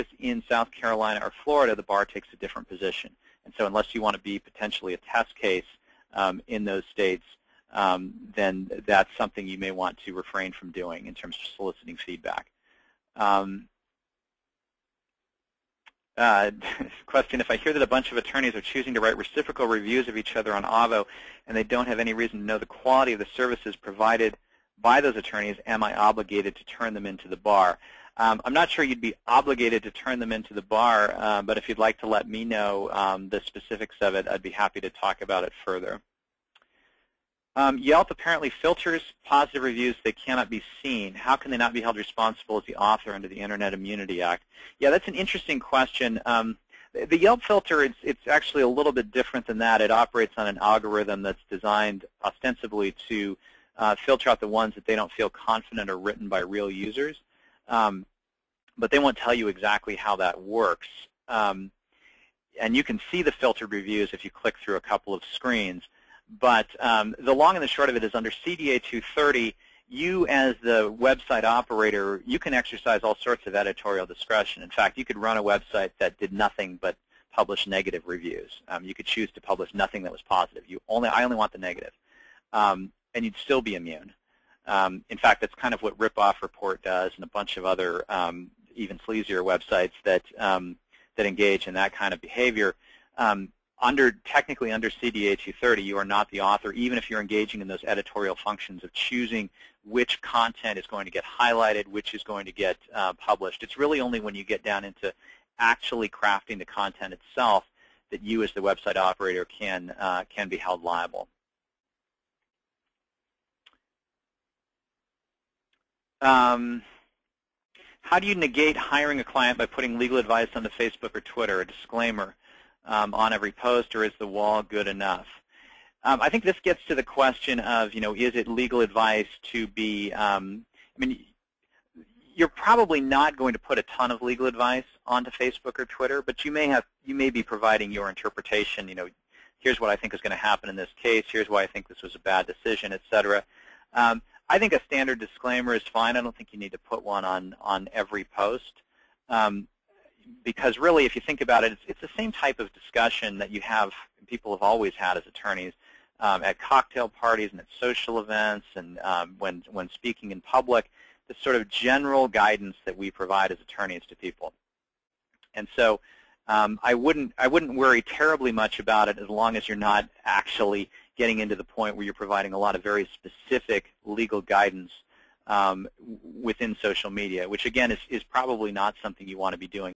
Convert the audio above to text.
practice in South Carolina or Florida, the bar takes a different position. And so unless you want to be potentially a test case in those states, then that's something you may want to refrain from doing in terms of soliciting feedback. Question, if I hear that a bunch of attorneys are choosing to write reciprocal reviews of each other on AVO and they don't have any reason to know the quality of the services provided by those attorneys, am I obligated to turn them into the bar? I'm not sure you'd be obligated to turn them into the bar, but if you'd like to let me know the specifics of it, I'd be happy to talk about it further. Yelp apparently filters positive reviews that cannot be seen. How can they not be held responsible as the author under the Internet Immunity Act? Yeah, that's an interesting question. The Yelp filter, it's actually a little bit different than that. It operates on an algorithm that's designed ostensibly to filter out the ones that they don't feel confident are written by real users. But they won't tell you exactly how that works. And you can see the filtered reviews if you click through a couple of screens. But the long and the short of it is under CDA 230, you as the website operator, you can exercise all sorts of editorial discretion. In fact, you could run a website that did nothing but publish negative reviews. You could choose to publish nothing that was positive. I only want the negative. And you'd still be immune. In fact, that's kind of what Ripoff Report does and a bunch of other even sleazier websites that, that engage in that kind of behavior. Technically under CDA 230, you are not the author, even if you're engaging in those editorial functions of choosing which content is going to get highlighted, which is going to get published. It's really only when you get down into actually crafting the content itself that you as the website operator can be held liable. How do you negate hiring a client by putting legal advice onto Facebook or Twitter, a disclaimer on every post, or is the wall good enough? I think this gets to the question of, is it legal advice to be, I mean, you're probably not going to put a ton of legal advice onto Facebook or Twitter, but you may be providing your interpretation. Here's what I think is going to happen in this case. Here's why I think this was a bad decision, et cetera. I think a standard disclaimer is fine. I don't think you need to put one on every post. Because really, if you think about it, it's the same type of discussion that you have, people have always had as attorneys at cocktail parties and at social events and when speaking in public, the sort of general guidance that we provide as attorneys to people. And so I wouldn't worry terribly much about it as long as you're not actually getting into the point where you're providing a lot of very specific legal guidance within social media, which again is probably not something you want to be doing